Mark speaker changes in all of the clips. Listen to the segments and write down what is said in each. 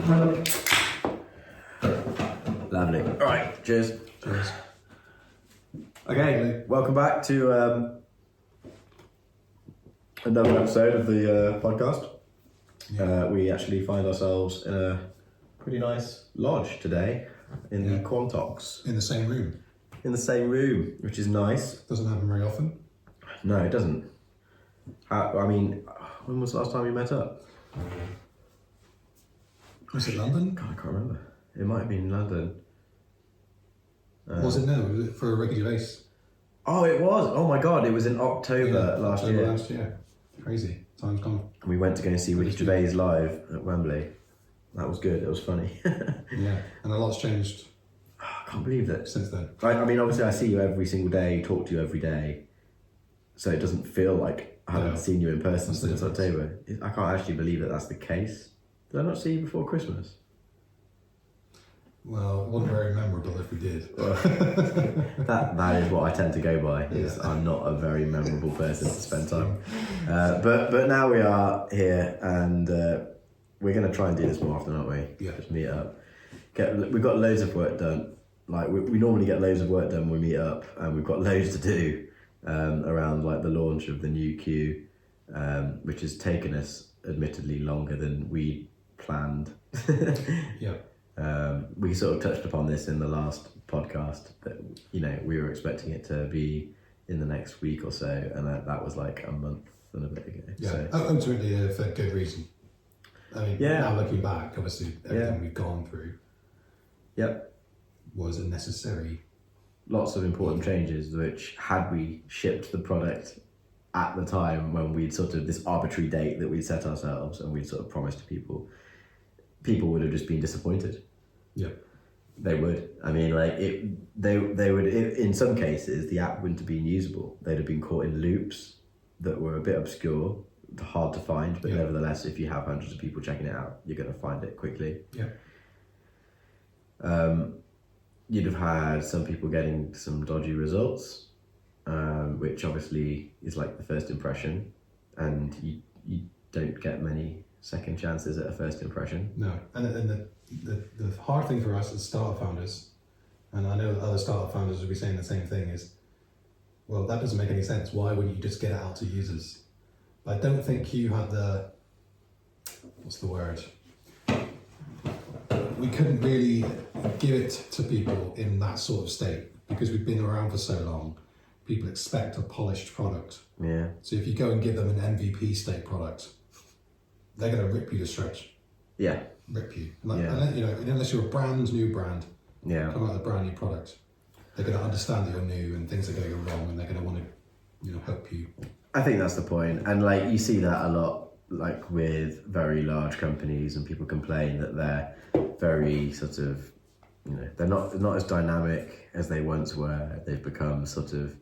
Speaker 1: Lovely. All right, cheers.
Speaker 2: Cheers.
Speaker 1: Okay, welcome back to another episode of the podcast.
Speaker 2: Yeah.
Speaker 1: We actually find ourselves in a pretty nice lodge today in the Quantox.
Speaker 2: In the same room.
Speaker 1: In the same room, which is nice.
Speaker 2: Doesn't happen very often.
Speaker 1: No, it doesn't. When was the last time we met up?
Speaker 2: Was it London?
Speaker 1: God, I can't remember. It might have been in London.
Speaker 2: Was it for a regular race?
Speaker 1: Oh, it was. Oh my God, it was in October last year.
Speaker 2: Crazy. Time's gone.
Speaker 1: We went to go and see Ricky Gervais live at Wembley. That was good. It was funny.
Speaker 2: Yeah, and a lot's changed.
Speaker 1: I can't believe that.
Speaker 2: Since then.
Speaker 1: I mean, obviously, I see you every single day, talk to you every day, so it doesn't feel like I haven't seen you in person since October. I can't actually believe that that's the case. Did I not see you before Christmas?
Speaker 2: Well, it wasn't very memorable if we did.
Speaker 1: That is what I tend to go by. Is I'm not a very memorable person to spend time. But now we are here, and we're going to try and do this more often, aren't we?
Speaker 2: Yeah.
Speaker 1: Just meet up. We've got loads of work done. Like we normally get loads of work done when we meet up, and we've got loads to do around like the launch of the new Quuu, which has taken us admittedly longer than we planned.
Speaker 2: Yeah.
Speaker 1: We sort of touched upon this in the last podcast that, you know, we were expecting it to be in the next week or so, and that was like a month and a bit ago.
Speaker 2: Yeah,
Speaker 1: So,
Speaker 2: ultimately for good reason. I mean, now looking back, obviously everything we've gone through was unnecessary.
Speaker 1: Lots of important changes, which had we shipped the product at the time when we'd sort of this arbitrary date that we'd set ourselves and we'd sort of promised to people would have just been disappointed.
Speaker 2: Yeah.
Speaker 1: They would. I mean, like they would. In some cases, the app wouldn't have been usable. They'd have been caught in loops that were a bit obscure, hard to find. But nevertheless, if you have hundreds of people checking it out, you're going to find it quickly.
Speaker 2: Yeah.
Speaker 1: You'd have had some people getting some dodgy results, which obviously is like the first impression, and you don't get many second chances at a first impression.
Speaker 2: No, and the hard thing for us as startup founders, and I know that other startup founders will be saying the same thing, is, well, that doesn't make any sense. Why wouldn't you just get it out to users? I don't think you had what's the word? We couldn't really give it to people in that sort of state because we've been around for so long. People expect a polished product.
Speaker 1: Yeah.
Speaker 2: So if you go and give them an MVP state product, they're going to rip you to stretch.
Speaker 1: Yeah.
Speaker 2: Rip you. Unless you're a new brand, come out with a brand new product, they're going to understand that you're new and things are going to go wrong, and they're going to want to, help you.
Speaker 1: I think that's the point, and like you see that a lot, like with very large companies, and people complain that they're very sort of, they're not as dynamic as they once were. They've become sort of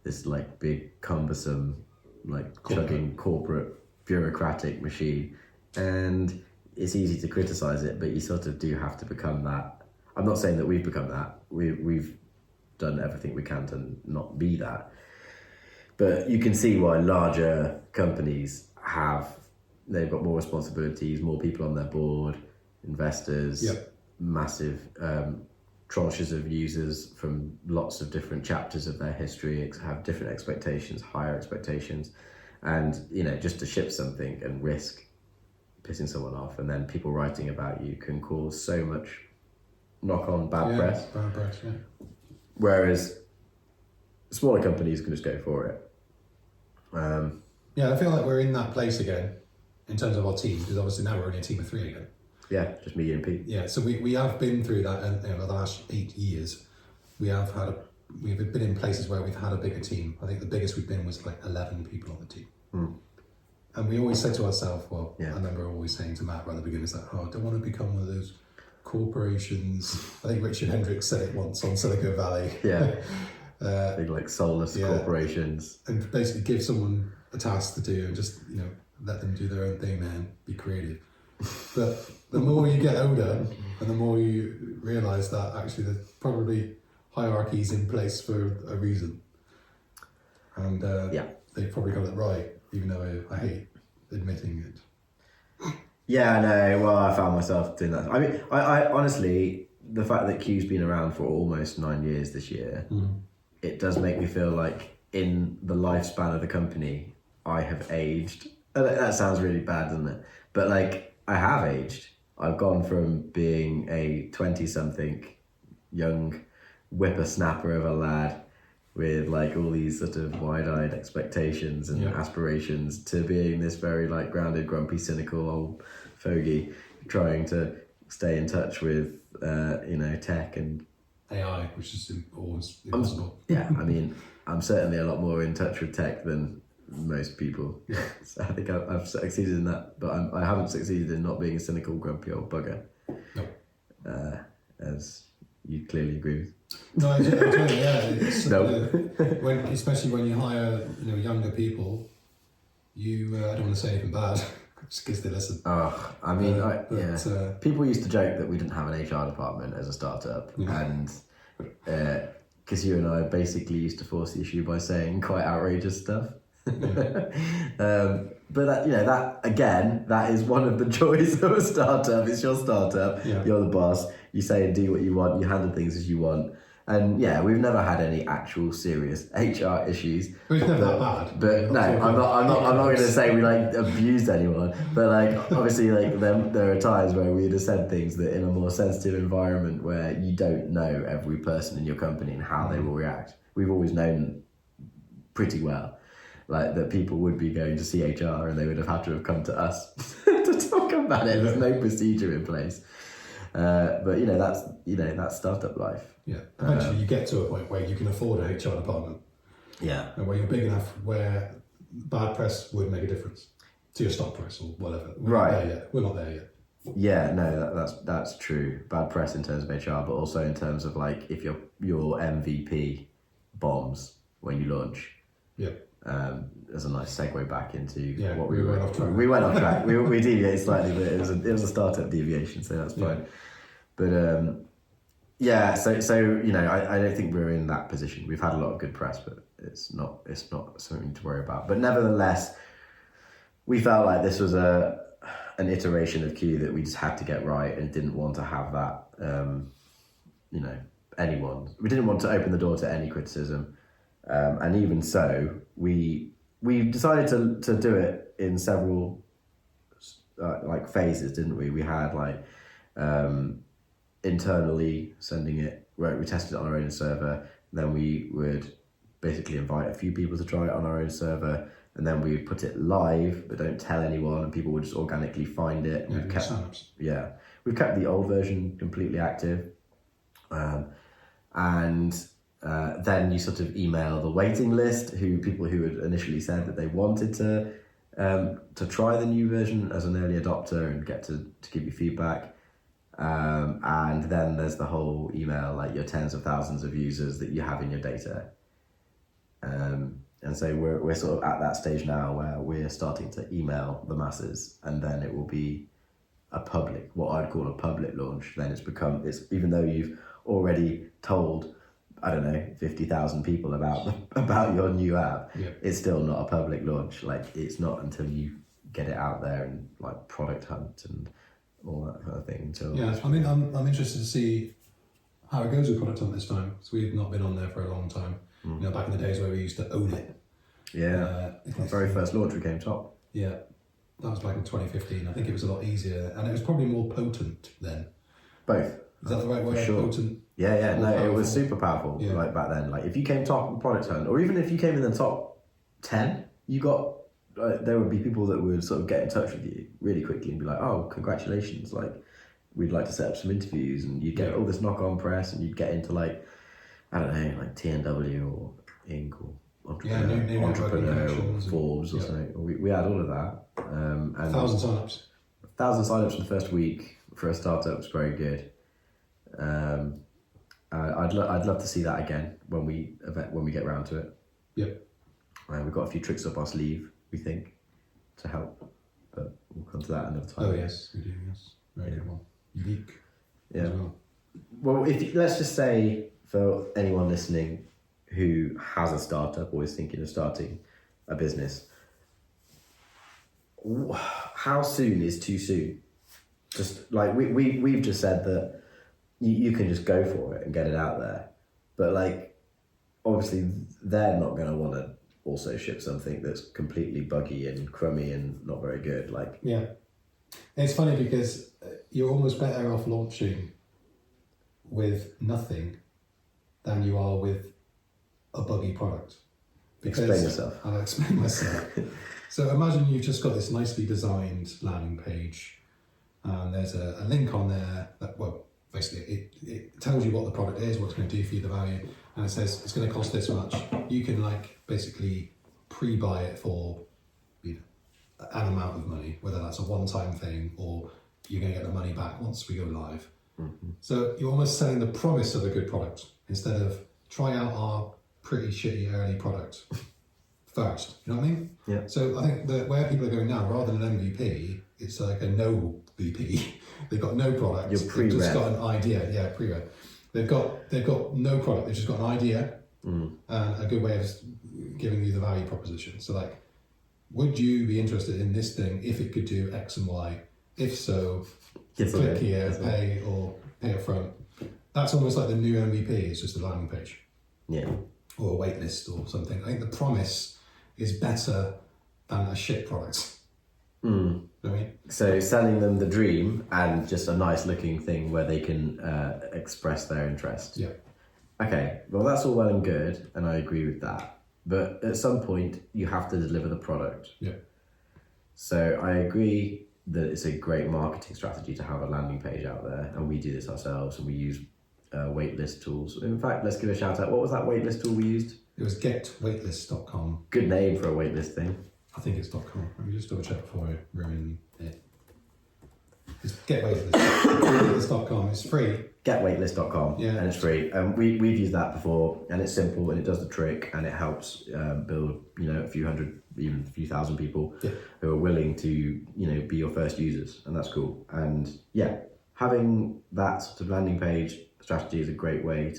Speaker 1: this like big cumbersome, like chugging corporate bureaucratic machine, and it's easy to criticize it, but you sort of do have to become that. I'm not saying that we've become that. We've done everything we can to not be that, but you can see why larger companies they've got more responsibilities, more people on their board, investors, massive tranches of users from lots of different chapters of their history, have different expectations, higher expectations. And, just to ship something and risk pissing someone off, and then people writing about you can cause so much knock-on bad press.
Speaker 2: Bad press, yeah.
Speaker 1: Whereas smaller companies can just go for it.
Speaker 2: I feel like we're in that place again in terms of our team, because obviously now we're only a team of 3 again.
Speaker 1: Yeah, just me and Pete.
Speaker 2: Yeah, so we have been through that, and the last 8 years, we've been in places where we've had a bigger team. I think the biggest we've been was like 11 people on the team. And we always said to ourselves, I remember always saying to Matt right at the beginning, it's like, I don't want to become one of those corporations. I think Richard Hendricks said it once on Silicon Valley.
Speaker 1: Yeah. Big like soulless corporations.
Speaker 2: And basically give someone a task to do and just, let them do their own thing, man, be creative. But the more you get older and the more you realise that actually there's probably hierarchies in place for a reason. And they probably got it right, even though I hate admitting it.
Speaker 1: Yeah, I know. Well, I found myself doing that. I mean, I honestly, the fact that Queue's been around for almost 9 years this year, it does make me feel like in the lifespan of the company, I have aged. And that sounds really bad, doesn't it? But like, I have aged. I've gone from being a 20-something young whippersnapper of a lad with like all these sort of wide-eyed expectations and aspirations to being this very like grounded, grumpy, cynical old fogey trying to stay in touch with tech and
Speaker 2: AI, which is always impossible.
Speaker 1: I mean, I'm certainly a lot more in touch with tech than most people.
Speaker 2: Yeah.
Speaker 1: So I think I've succeeded in that, but I haven't succeeded in not being a cynical, grumpy old bugger.
Speaker 2: No.
Speaker 1: As you clearly agree with.
Speaker 2: No, I do, yeah. It's,
Speaker 1: No.
Speaker 2: especially when you hire younger people, you I don't want to say anything bad just because they listen.
Speaker 1: Oh, I mean, people used to joke that we didn't have an HR department as a startup, and because you and I basically used to force the issue by saying quite outrageous stuff. But that again, that is one of the joys of a startup. It's your startup. Yeah. You're the boss. You say and do what you want. You handle things as you want. And yeah, we've never had any actual serious HR issues.
Speaker 2: It's never that bad.
Speaker 1: But no, I'm not going to say we like abused anyone. But like obviously, like there are times where we'd have said things that in a more sensitive environment where you don't know every person in your company and how they will react. We've always known pretty well. Like that people would be going to see HR and they would have had to have come to us to talk about it. There's no procedure in place. But that's startup life.
Speaker 2: Yeah. Eventually you get to a point where you can afford a HR department.
Speaker 1: Yeah.
Speaker 2: And where you're big enough where bad press would make a difference to your stock price or whatever. We're not there yet. We're not there yet.
Speaker 1: Yeah, no, that's true. Bad press in terms of HR, but also in terms of like if your MVP bombs when you launch.
Speaker 2: Yeah.
Speaker 1: As a nice segue back into what
Speaker 2: we went off track.
Speaker 1: We went off track. we deviated slightly, but it was a startup deviation, so that's fine. But so I don't think we're in that position. We've had a lot of good press, but it's not something to worry about. But nevertheless, we felt like this was an iteration of Quuu that we just had to get right and didn't want to have that anyone. We didn't want to open the door to any criticism. And even so, we decided to do it in several phases, didn't we? We had internally sending it, where we tested it on our own server. Then we would basically invite a few people to try it on our own server, and then we would put it live, but don't tell anyone, and people would just organically find it. We've kept the old version completely active, and. Then you sort of email the waiting list, people who had initially said that they wanted to try the new version as an early adopter and get to give you feedback. And then there's the whole email, like your tens of thousands of users that you have in your data. And so we're sort of at that stage now where we're starting to email the masses, and then it will be what I'd call a public launch. Then it's even though you've already told 50,000 people about your new app. Yeah. It's still not a public launch. Like it's not until you get it out there and like product hunt and all that kind of thing.
Speaker 2: I'm interested to see how it goes with product hunt this time. So we've not been on there for a long time. Back in the days where we used to own it.
Speaker 1: Yeah. Our very first launch we came top.
Speaker 2: Yeah. That was back in 2015. I think it was a lot easier and it was probably more potent then.
Speaker 1: Both.
Speaker 2: Is that the right word?
Speaker 1: Sure.
Speaker 2: Potent?
Speaker 1: Yeah, no, it was super powerful. Yeah. Like back then, like if you came top in product hunt, or even if you came in the top 10, you got there would be people that would sort of get in touch with you really quickly and be like, "Oh, congratulations! Like we'd like to set up some interviews," and you'd get all this knock-on press, and you'd get into like TNW or Inc. or Entrepreneur or Forbes or something. We had all of that. And
Speaker 2: 1,000 signups.
Speaker 1: 1,000 signups in the first week for a startup was very good. I'd love to see that again when we get round to it.
Speaker 2: Yep.
Speaker 1: We've got a few tricks up our sleeve, we think, to help, but we'll come to that another time.
Speaker 2: Oh yes, we do. Yes, very good one. Unique.
Speaker 1: Yeah. Well, let's just say for anyone listening who has a startup or is thinking of starting a business, how soon is too soon? Just like we've just said that you can just go for it and get it out there, but like obviously they're not going to want to also ship something that's completely buggy and crummy and not very good. Like,
Speaker 2: yeah, it's funny because you're almost better off launching with nothing than you are with a buggy product.
Speaker 1: explain yourself.
Speaker 2: I'll explain myself. So imagine you've just got this nicely designed landing page, and there's a link on there that, well, basically it tells you what the product is, what it's going to do for you, the value, and it says it's going to cost this much. You can like basically pre-buy it for an amount of money, whether that's a one-time thing or you're going to get the money back once we go live.
Speaker 1: Mm-hmm.
Speaker 2: So you're almost selling the promise of a good product instead of try out our pretty shitty early product first. You know what I mean?
Speaker 1: Yeah.
Speaker 2: So I think that where people are going now, rather than an MVP, it's like a no VP. They've got no product.
Speaker 1: You're pre-rev.
Speaker 2: They've just got an idea. Yeah, pre-rev. They've got no product. They've just got an idea and a good way of giving you the value proposition. So like, would you be interested in this thing if it could do X and Y? If so, click here, pay up front. That's almost like the new MVP. It's just a landing page.
Speaker 1: Yeah.
Speaker 2: Or a wait list or something. I think the promise is better than a shit product. You know what I mean?
Speaker 1: So selling them the dream and just a nice looking thing where they can express their interest.
Speaker 2: Yeah.
Speaker 1: Okay, well that's all well and good, and I agree with that. But at some point, you have to deliver the product.
Speaker 2: Yeah.
Speaker 1: So I agree that it's a great marketing strategy to have a landing page out there, and we do this ourselves, and we use waitlist tools. In fact, let's give a shout out. What was that waitlist tool we used?
Speaker 2: It was getwaitlist.com.
Speaker 1: Good name for a waitlist thing.
Speaker 2: I think it's .com. Let me just double check before I ruin it. It's getwaitlist.com. It's free.
Speaker 1: Getwaitlist.com,
Speaker 2: Yeah.
Speaker 1: and it's free. We've used that before, and it's simple, and it does the trick, and it helps build a few hundred, even a few thousand people who are willing to be your first users, and that's cool. And yeah, having that sort of landing page strategy is a great way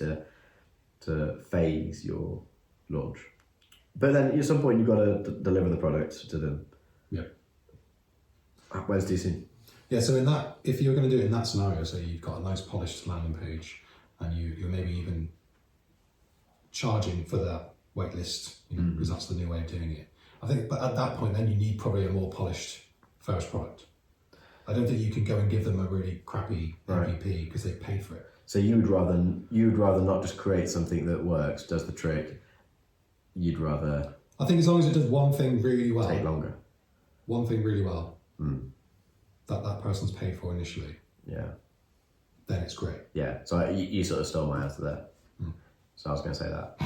Speaker 1: to phase your launch. But then at some point you've got to deliver the product to them.
Speaker 2: Yeah.
Speaker 1: When's too soon?
Speaker 2: Yeah, so in that, if you're going to do it in that scenario, so you've got a nice polished landing page and you're maybe even charging for that waitlist, because that's the new way of doing it. I think, but at that point, then you need probably a more polished first product. I don't think you can go and give them a really crappy MVP because they've paid for it.
Speaker 1: So you'd rather not just create something that works, does the trick. You'd rather.
Speaker 2: I think as long as it does one thing really well.
Speaker 1: Take longer.
Speaker 2: One thing really well. That person's paid for initially.
Speaker 1: Yeah.
Speaker 2: Then it's great.
Speaker 1: Yeah. So you sort of stole my answer there. So I was going to say that.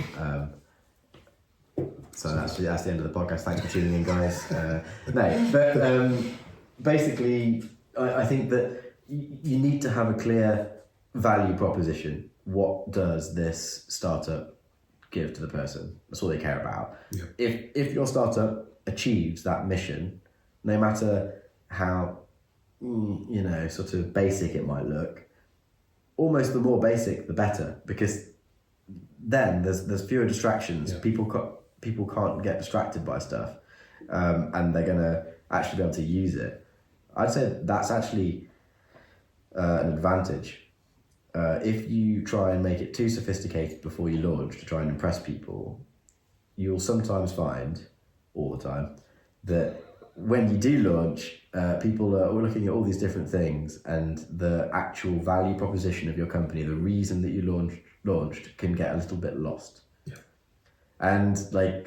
Speaker 1: So that's the end of the podcast. Thanks for tuning in, guys. Basically, I think that you need to have a clear value proposition. What does this startup give to the person? That's all they care about.
Speaker 2: Yeah.
Speaker 1: If your startup achieves that mission, no matter how sort of basic it might look, almost the more basic the better, because then there's fewer distractions.
Speaker 2: Yeah.
Speaker 1: People can't get distracted by stuff, and they're gonna actually be able to use it. I'd say that's actually an advantage. If you try and make it too sophisticated before you launch to try and impress people, you'll sometimes find, all the time, that when you do launch, people are looking at all these different things, and the actual value proposition of your company, the reason that you launched, can get a little bit lost.
Speaker 2: Yeah.
Speaker 1: And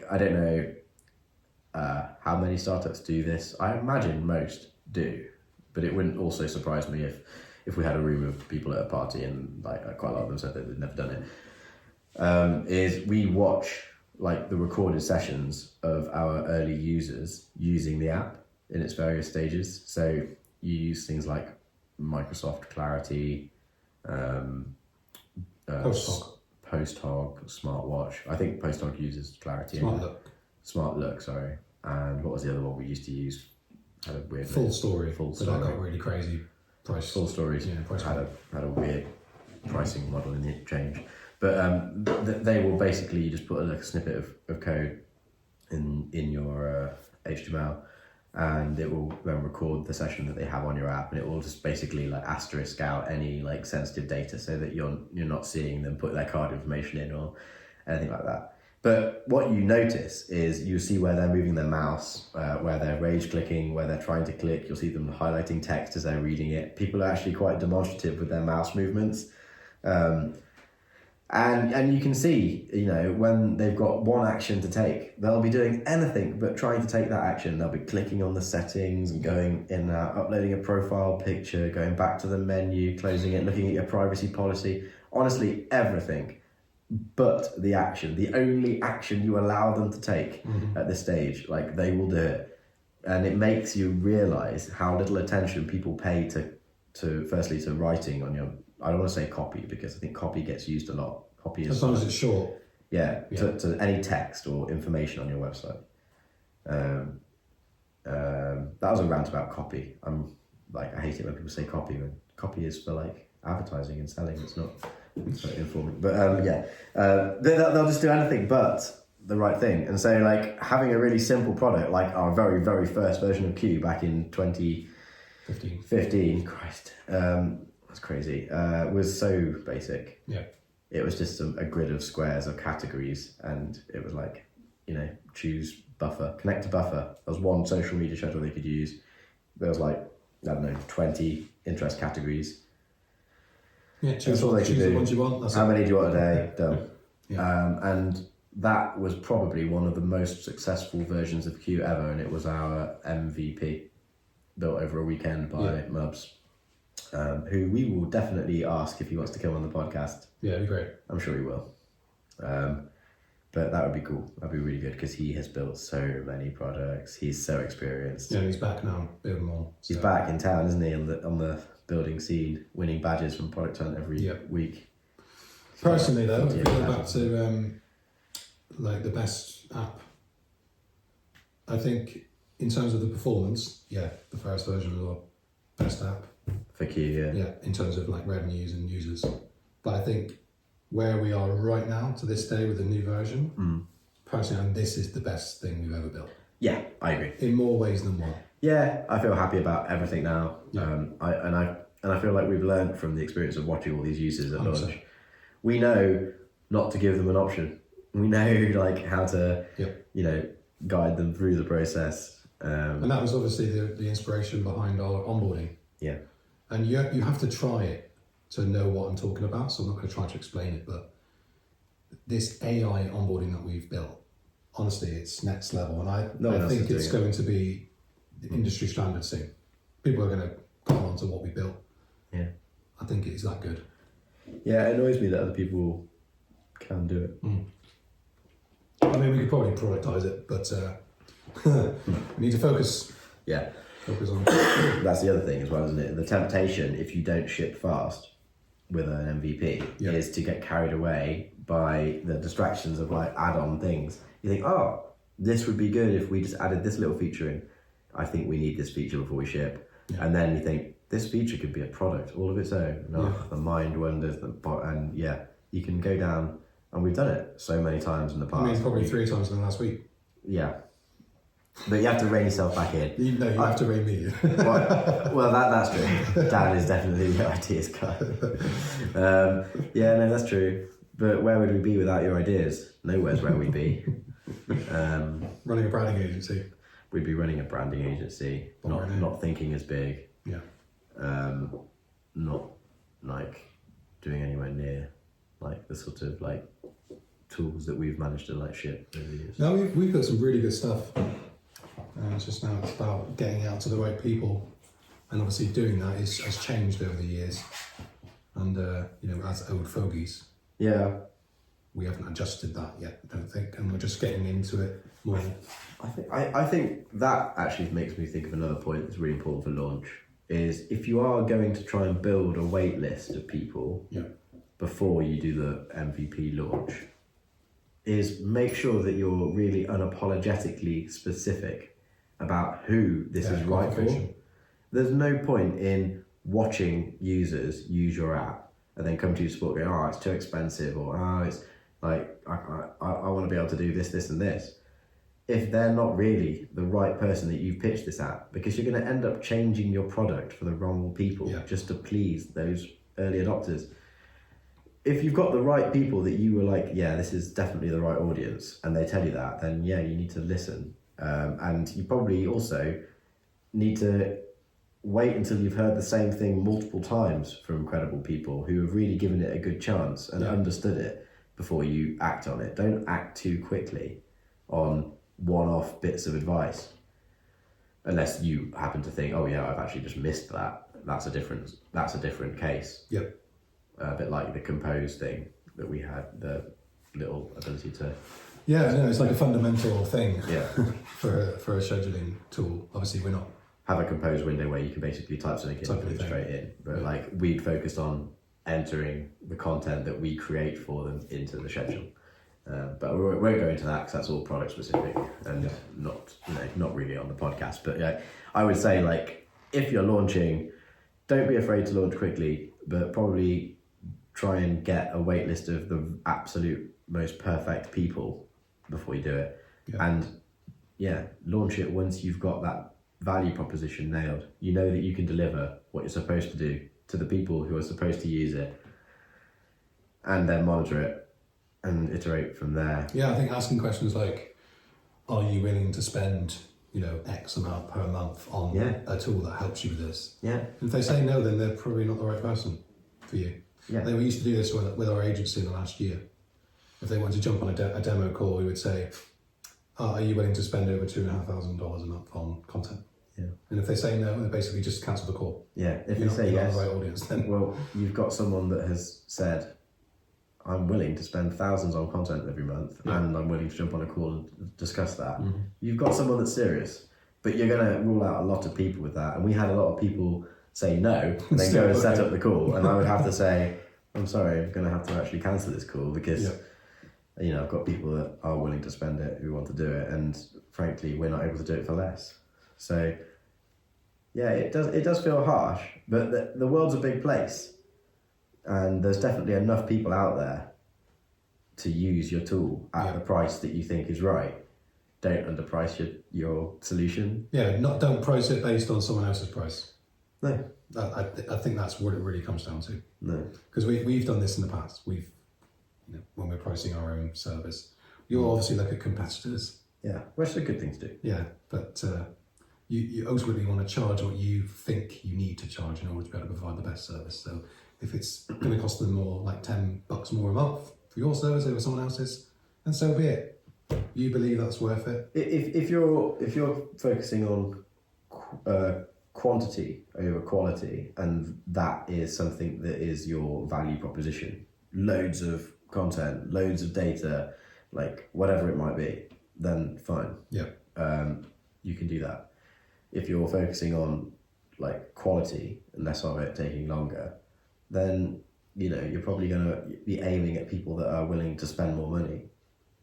Speaker 1: I don't know how many startups do this. I imagine most do, but it wouldn't also surprise me if we had a room of people at a party and quite a lot of them said that they'd never done it. Is we watch the recorded sessions of our early users using the app in its various stages. So you use things like Microsoft Clarity, Post-Hog, Smartwatch. I think Post-Hog uses Clarity. Smart Look, sorry. And what was the other one we used to use? Had a weird
Speaker 2: Full Story.
Speaker 1: Full
Speaker 2: But
Speaker 1: Story.
Speaker 2: I got really crazy price.
Speaker 1: Full Stories had a weird pricing model in the exchange. But they will basically just put a snippet of code in your HTML, and it will then record the session that they have on your app, and it will just basically like asterisk out any like sensitive data so that you're not seeing them put their card information in or anything like that. But what you notice is you see where they're moving their mouse, where they're rage clicking, where they're trying to click. You'll see them highlighting text as they're reading it. People are actually quite demonstrative with their mouse movements. And you can see, when they've got one action to take, they'll be doing anything but trying to take that action. They'll be clicking on the settings and going in and out, uploading a profile picture, going back to the menu, closing it, looking at your privacy policy. Honestly, everything but the action. The only action you allow them to take at this stage, like they will do it. And it makes you realise how little attention people pay to firstly to writing on your, I don't want to say copy because I think copy gets used a lot. Copy is,
Speaker 2: as long as it's short.
Speaker 1: Yeah. To any text or information on your website. That was a rant about copy. I hate it when people say copy. When copy is for like advertising and selling. It's not informing. But they'll just do anything but the right thing. And so like having a really simple product like our very, very first version of Quuu back in 2015, Christ, that's crazy, was so basic.
Speaker 2: Yeah.
Speaker 1: It was just a grid of squares of categories, and it was like, choose buffer, connect to buffer. There was one social media schedule they could use. There was like, I don't know, 20 interest categories.
Speaker 2: Yeah, choose
Speaker 1: all they could do.
Speaker 2: The ones you want. That's
Speaker 1: How many do you want a day? Done.
Speaker 2: Yeah.
Speaker 1: And that was probably one of the most successful versions of Quuu ever, and it was our MVP, built over a weekend by Mubs, who we will definitely ask if he wants to come on the podcast.
Speaker 2: Yeah, it'd be great.
Speaker 1: I'm sure he will. But that would be cool. That'd be really good because he has built so many products. He's so experienced.
Speaker 2: Yeah, he's back now, building more. So.
Speaker 1: He's back in town, isn't he? On the building scene, winning badges from Product Hunt every week.
Speaker 2: Personally, though, if we go back to like the best app, I think in terms of the performance, the first version was our best app
Speaker 1: for Quuu.
Speaker 2: Yeah, in terms of like revenues and users. But I think where we are right now to this day with the new version, personally, this is the best thing we've ever built.
Speaker 1: Yeah, I agree.
Speaker 2: In more ways than one.
Speaker 1: Yeah, I feel happy about everything now.
Speaker 2: Yeah.
Speaker 1: I feel like we've learned from the experience of watching all these users at
Speaker 2: 100%.
Speaker 1: launch. We know not to give them an option. We know like how to, guide them through the process.
Speaker 2: And that was obviously the inspiration behind our onboarding.
Speaker 1: Yeah.
Speaker 2: And you have to try it to know what I'm talking about. So I'm not going to try to explain it, but this AI onboarding that we've built, honestly, it's next level. And I think it's going to be the industry standard soon. People are going to come on to what we built.
Speaker 1: Yeah.
Speaker 2: I think it's that good.
Speaker 1: Yeah, it annoys me that other people can do it.
Speaker 2: I mean, we could probably productize it, but we need to focus.
Speaker 1: Yeah.
Speaker 2: Focus on.
Speaker 1: That's the other thing as well, isn't it? The temptation, if you don't ship fast with an MVP, is to get carried away by the distractions of like add-on things. You think, oh, this would be good if we just added this little feature in. I think we need this feature before we ship. Yeah. And then you think, this feature could be a product all of its own. The mind wanders, and you can go down, and we've done it so many times in the past.
Speaker 2: I mean, probably 3 times in the last week.
Speaker 1: Yeah. But you have to rein yourself back in.
Speaker 2: You have to rein me in.
Speaker 1: well, that's true. Dan is definitely the ideas guy. That's true. But where would we be without your ideas? Nowhere's where we'd be.
Speaker 2: Running a branding agency.
Speaker 1: We'd be running a branding agency, not thinking as big.
Speaker 2: Yeah.
Speaker 1: Not like doing anywhere near like the sort of like tools that we've managed to like ship over the years.
Speaker 2: No, we've got some really good stuff. It's just now it's about getting out to the right people, and obviously doing that has changed over the years. And as old fogies, we haven't adjusted that yet, I don't think, and we're just getting into it more.
Speaker 1: I think that actually makes me think of another point that's really important for launch. Is if you are going to try and build a wait list of people before you do the MVP launch, is make sure that you're really unapologetically specific about who this is right for. There's no point in watching users use your app and then come to your support going, oh, it's too expensive, or oh, it's like, I want to be able to do this, this and this. if they're not really the right person that you've pitched this at, because you're going to end up changing your product for the wrong people just to please those early adopters. If you've got the right people that you were like, yeah, this is definitely the right audience, and they tell you that, then yeah, you need to listen. And you probably also need to wait until you've heard the same thing multiple times from credible people who have really given it a good chance and understood it before you act on it. Don't act too quickly on one-off bits of advice, unless you happen to think, oh yeah, I've actually just missed that. That's a different case.
Speaker 2: Yep.
Speaker 1: A bit like the compose thing that we had, the little ability to.
Speaker 2: Yeah, no, it's like a fundamental thing.
Speaker 1: Yeah.
Speaker 2: for a scheduling tool. Obviously, we're not
Speaker 1: have a compose window where you can basically type something in and put it straight in. But like we'd focused on entering the content that we create for them into the schedule. But we won't go into that because that's all product specific and not really on the podcast. But yeah, I would say like if you're launching, don't be afraid to launch quickly, but probably try and get a wait list of the absolute most perfect people before you do it. Yeah. And launch it once you've got that value proposition nailed. You know that you can deliver what you're supposed to do to the people who are supposed to use it, and then monitor it and iterate from there.
Speaker 2: Yeah, I think asking questions like, are you willing to spend, X amount per month on a tool that helps you with this?
Speaker 1: Yeah.
Speaker 2: And if they say no, then they're probably not the right person for you. Yeah. We used to do this with our agency in the last year. If they wanted to jump on a demo call, we would say, are you willing to spend over $2,500 a month on content?
Speaker 1: Yeah.
Speaker 2: And if they say no, they basically just cancel the call.
Speaker 1: Yeah. If they say yes,
Speaker 2: the right audience, then
Speaker 1: well, you've got someone that has said, I'm willing to spend thousands on content every month, and I'm willing to jump on a call and discuss that. Mm-hmm. You've got someone that's serious, but you're going to rule out a lot of people with that. And we had a lot of people say no, and then go and set up the call. And I would have to say, I'm sorry, I'm going to have to actually cancel this call because, I've got people that are willing to spend it, who want to do it. And frankly, we're not able to do it for less. So yeah, it does feel harsh, but the world's a big place. And there's definitely enough people out there to use your tool at the price that you think is right. Don't underprice your solution.
Speaker 2: Yeah, don't price it based on someone else's price.
Speaker 1: No.
Speaker 2: I think that's what it really comes down to.
Speaker 1: No.
Speaker 2: Because we've done this in the past. We've, when we're pricing our own service, you'll obviously look at competitors.
Speaker 1: Yeah, which is a good thing to do.
Speaker 2: Yeah, but you ultimately want to charge what you think you need to charge in order to be able to provide the best service. So if it's going to cost them more, like $10 more a month for your service over someone else's, then so be it. You believe that's worth it.
Speaker 1: If you're focusing on quantity over quality, and that is something that is your value proposition, loads of content, loads of data, like whatever it might be, then fine.
Speaker 2: Yeah.
Speaker 1: You can do that. If you're focusing on like quality and less of it taking longer, then you're probably going to be aiming at people that are willing to spend more money.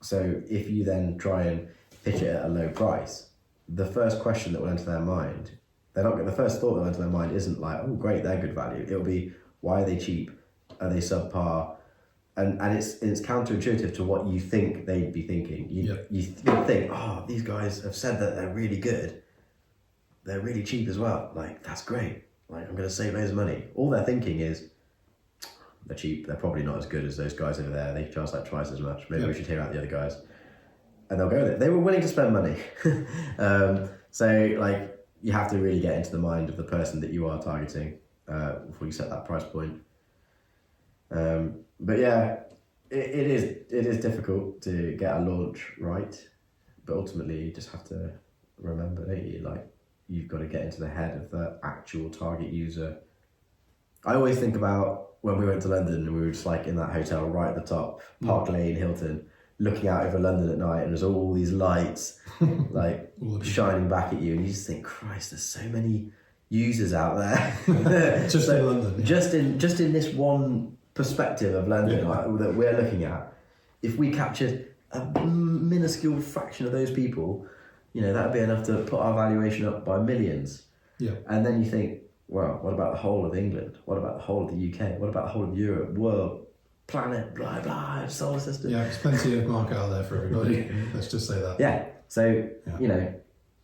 Speaker 1: So if you then try and pitch it at a low price, the first question that will enter their mind, the first thought that will enter their mind isn't like, oh great, they're good value. It'll be, why are they cheap? Are they subpar? And it's counterintuitive to what you think they'd be thinking. You think, oh, these guys have said that they're really good. They're really cheap as well. Like, that's great. Like, I'm going to save loads of money. All they're thinking is, they're cheap. They're probably not as good as those guys over there. They charge like twice as much. Maybe we should hear out the other guys. And they'll go there. They were willing to spend money. So like, you have to really get into the mind of the person that you are targeting before you set that price point. But yeah, it is difficult to get a launch right. But ultimately, you just have to remember, don't you? Like, you've got to get into the head of the actual target user. I always think about when we went to London and we were just like in that hotel right at the top, Park Lane, Hilton, looking out over London at night, and there's all these lights like shining back at you, and you just think, Christ, there's so many users out there.
Speaker 2: Just in London. Yeah.
Speaker 1: Just in this one perspective of London that we're looking at. If we captured a minuscule fraction of those people, that would be enough to put our valuation up by millions.
Speaker 2: Yeah.
Speaker 1: And then you think, well, what about the whole of England? What about the whole of the UK? What about the whole of Europe, world, planet, blah, blah, solar system?
Speaker 2: Yeah, there's plenty of market out there for everybody. Let's just say that.
Speaker 1: Yeah. So,
Speaker 2: Yeah.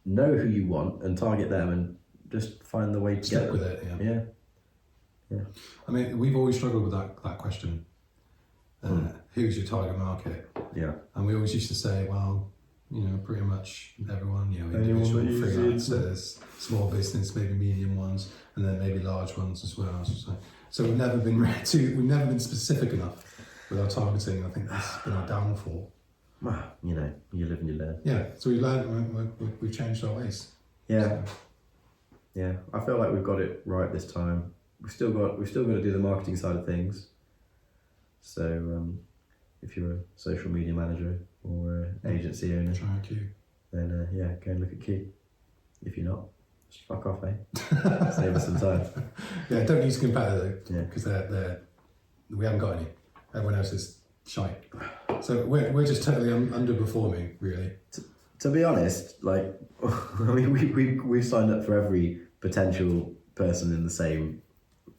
Speaker 1: know who you want and target them and just find the way to
Speaker 2: Stick
Speaker 1: get
Speaker 2: with
Speaker 1: them.
Speaker 2: it.
Speaker 1: Yeah.
Speaker 2: I mean, we've always struggled with that question. Who's your target market?
Speaker 1: Yeah.
Speaker 2: And we always used to say, well, pretty much everyone,
Speaker 1: Anyone
Speaker 2: individual
Speaker 1: that uses
Speaker 2: freelancers, small business, maybe medium ones, and then maybe large ones as well. So we've never been specific enough with our targeting. I think that's been our downfall.
Speaker 1: Well, you live and you learn.
Speaker 2: Yeah, so we've learned, we've changed our ways.
Speaker 1: Yeah. Yeah. I feel like we've got it right this time. We've still got to do the marketing side of things. So if you're a social media manager or an agency owner,
Speaker 2: Try our Quuu.
Speaker 1: then go and look at Quuu. If you're not, just fuck off, eh? Save us some time.
Speaker 2: Yeah, don't use competitor
Speaker 1: Yeah.
Speaker 2: because we haven't got any. Everyone else is shite. So we're just totally underperforming, really.
Speaker 1: To be honest, like, I mean, we've signed up for every potential person in the same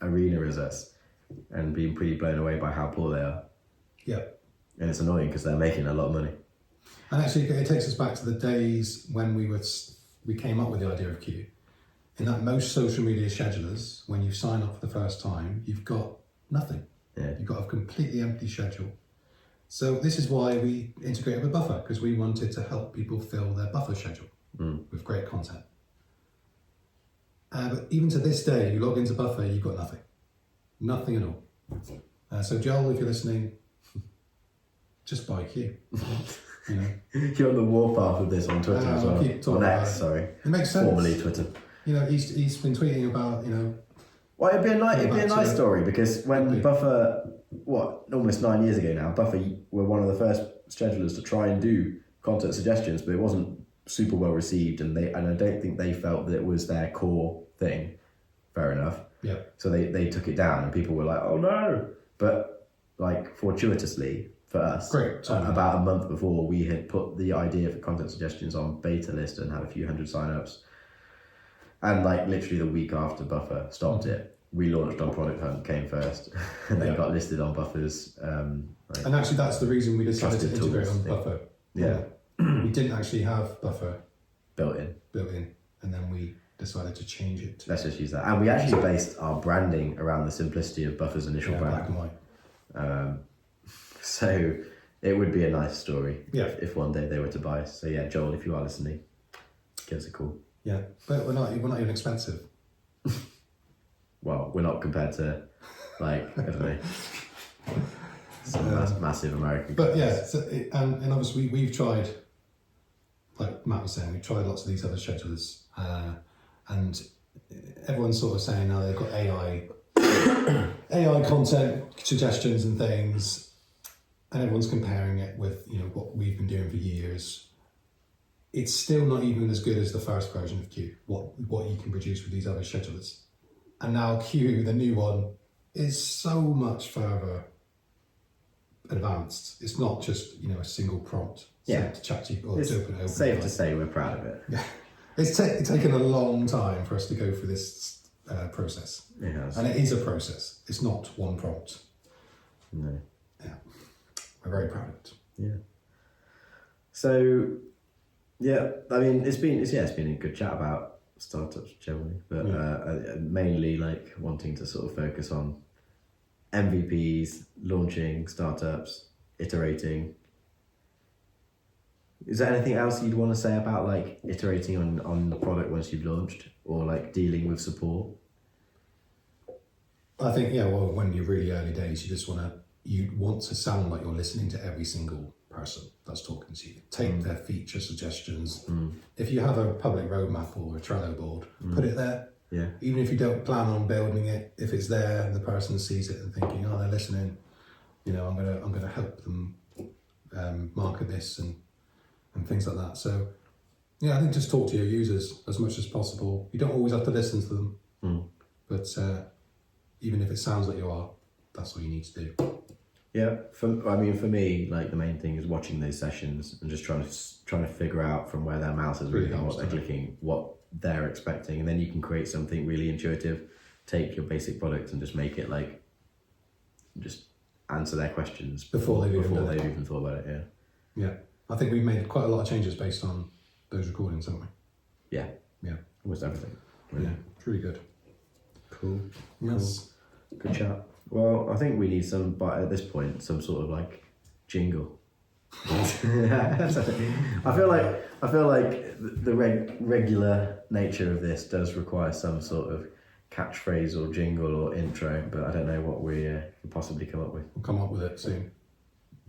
Speaker 1: arena as us and been pretty blown away by how poor they are.
Speaker 2: Yeah.
Speaker 1: And it's annoying because they're making a lot of money.
Speaker 2: And actually, it takes us back to the days when we came up with the idea of Quuu. In that most social media schedulers, when you sign up for the first time, you've got nothing.
Speaker 1: Yeah.
Speaker 2: You've got a completely empty schedule. So this is why we integrated with Buffer, because we wanted to help people fill their Buffer schedule with great content. But even to this day, you log into Buffer, you've got nothing. Nothing at all. So Joel, if you're listening, just buy Quuu.
Speaker 1: You're on the warpath of this on Twitter as well. On X, sorry.
Speaker 2: It makes sense.
Speaker 1: Formerly Twitter.
Speaker 2: He's been tweeting about,
Speaker 1: Well, it'd be a nice story because when Buffer, almost 9 years ago now, Buffer were one of the first schedulers to try and do content suggestions, but it wasn't super well received, and I don't think they felt that it was their core thing. Fair enough.
Speaker 2: Yeah.
Speaker 1: So they took it down, and people were like, "Oh no!" But like fortuitously for us, about a month before, we had put the idea for content suggestions on beta list and had a few hundred signups. And like literally the week after Buffer stopped it, we launched on Product Hunt, came first, and then got listed on Buffer's.
Speaker 2: And actually, that's the reason we decided to integrate on Buffer.
Speaker 1: Yeah.
Speaker 2: We didn't actually have Buffer
Speaker 1: built in,
Speaker 2: and then we decided to change it.
Speaker 1: Let's just use that. And we actually based our branding around the simplicity of Buffer's initial brand.
Speaker 2: Black and white.
Speaker 1: So it would be a nice story if one day they were to buy us. So yeah, Joel, if you are listening, give us a call.
Speaker 2: Yeah, but we're not even expensive.
Speaker 1: Well, we're not compared to, like, I don't know, some massive American companies.
Speaker 2: But yeah, and obviously we've tried, like Matt was saying, we've tried lots of these other schedulers, and everyone's sort of saying now they've got AI content suggestions and things, and everyone's comparing it with what we've been doing for years. It's still not even as good as the first version of Quuu, what you can produce with these other schedulers. And now Quuu, the new one, is so much further advanced. It's not just a single prompt sent to ChatGPT or to open.
Speaker 1: It's safe to say we're proud of it.
Speaker 2: Yeah, it's taken a long time for us to go through this process.
Speaker 1: It has.
Speaker 2: And it is a process. It's not one prompt.
Speaker 1: No.
Speaker 2: Yeah, we're very proud of it.
Speaker 1: Yeah. So, yeah, I mean, it's been a good chat about startups generally, but mainly like wanting to sort of focus on MVPs, launching startups, iterating. Is there anything else you'd want to say about like iterating on the product once you've launched, or like dealing with support?
Speaker 2: I think when you're really early days, you want to sound like you're listening to every single person that's talking to you. Take their feature suggestions. If you have a public roadmap or a Trello board, put it there.
Speaker 1: Yeah.
Speaker 2: Even if you don't plan on building it, if it's there and the person sees it and thinking, oh, they're listening, I'm gonna help them market this and things like that. So I think just talk to your users as much as possible. You don't always have to listen to them, but even if it sounds like you are, that's all you need to do.
Speaker 1: Yeah, for me, like the main thing is watching those sessions and just trying to figure out from where their mouse is reading, what they're clicking, what they're expecting, and then you can create something really intuitive. Take your basic product and just make it like, just answer their questions
Speaker 2: before they've
Speaker 1: even thought about it.
Speaker 2: Yeah, I think we made quite a lot of changes based on those recordings, haven't we?
Speaker 1: Yeah.
Speaker 2: Yeah.
Speaker 1: Almost everything.
Speaker 2: Yeah, it's really good.
Speaker 1: Cool.
Speaker 2: Yes.
Speaker 1: Good chat. Well, I think we need some, but at this point, some sort of like jingle. I feel like the regular nature of this does require some sort of catchphrase or jingle or intro, but I don't know what we can possibly come up with.
Speaker 2: We'll come up with it soon.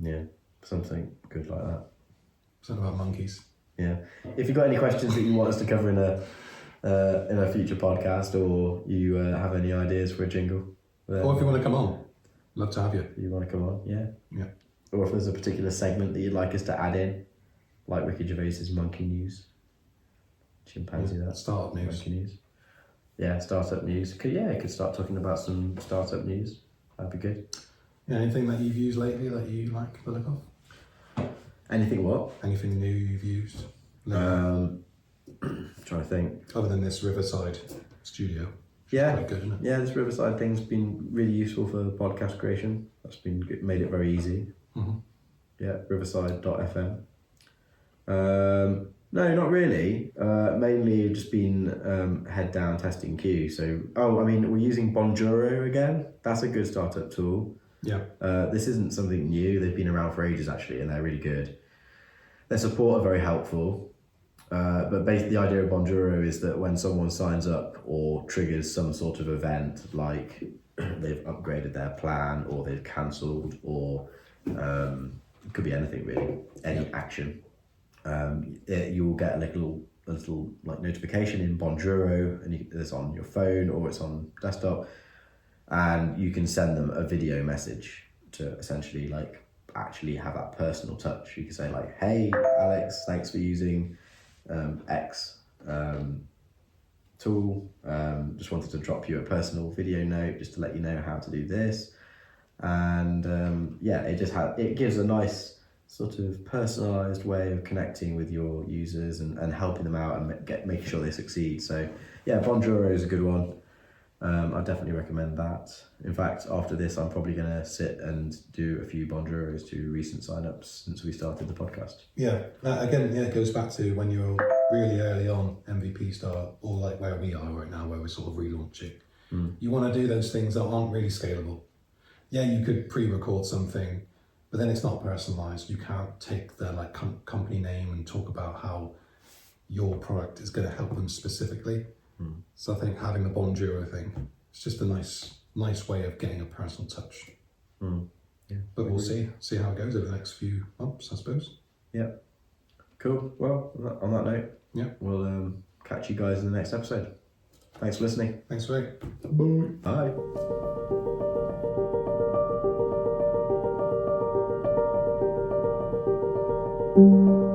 Speaker 1: Yeah, something good like that.
Speaker 2: Something about monkeys.
Speaker 1: Yeah. If you've got any questions that you want us to cover in a future podcast, or you have any ideas for a jingle,
Speaker 2: Or if you want to come on, love to have you.
Speaker 1: You want to come on, yeah.
Speaker 2: Yeah.
Speaker 1: Or if there's a particular segment that you'd like us to add in, like Ricky Gervais's monkey news, chimpanzee that
Speaker 2: startup news.
Speaker 1: monkey news. Yeah, startup news. Could start talking about some startup news. That'd be good.
Speaker 2: Yeah, anything that you've used lately that you like the look of?
Speaker 1: Anything what?
Speaker 2: Anything new you've used?
Speaker 1: Trying to think.
Speaker 2: Other than this Riverside studio.
Speaker 1: Yeah,
Speaker 2: Quite good, isn't it?
Speaker 1: yeah. This Riverside thing's been really useful for podcast creation. That's made it very easy.
Speaker 2: Mm-hmm.
Speaker 1: Yeah, riverside.fm. No, not really. Mainly just been head down testing Quuu. So, we're using Bonjoro again. That's a good startup tool.
Speaker 2: Yeah.
Speaker 1: This isn't something new. They've been around for ages actually, and they're really good. Their support are very helpful. But basically, the idea of Bonjoro is that when someone signs up or triggers some sort of event, like they've upgraded their plan or they've cancelled, or it could be anything really, any action, you will get a little like notification in Bonjoro, and it's on your phone or it's on desktop, and you can send them a video message to essentially like actually have that personal touch. You can say like, "Hey Alex, thanks for using X tool. Just wanted to drop you a personal video note just to let you know how to do this." And it gives a nice sort of personalised way of connecting with your users and helping them out and making sure they succeed. So yeah, Bonjoro is a good one. I definitely recommend that. In fact, after this, I'm probably going to sit and do a few Bonjoros to recent signups since we started the podcast.
Speaker 2: Yeah, it goes back to when you're really early on MVP start, or like where we are right now, where we're sort of relaunching. You want to do those things that aren't really scalable. Yeah, you could pre-record something, but then it's not personalized. You can't take the like company name and talk about how your product is going to help them specifically. So I think having the Bonjoro thing, it's just a nice way of getting a personal touch.
Speaker 1: Yeah,
Speaker 2: but we'll see how it goes over the next few months, I suppose.
Speaker 1: Yeah. Cool. Well, on that note,
Speaker 2: yeah,
Speaker 1: we'll catch you guys in the next episode. Thanks for listening.
Speaker 2: Thanks, Ray.
Speaker 1: Bye. Bye.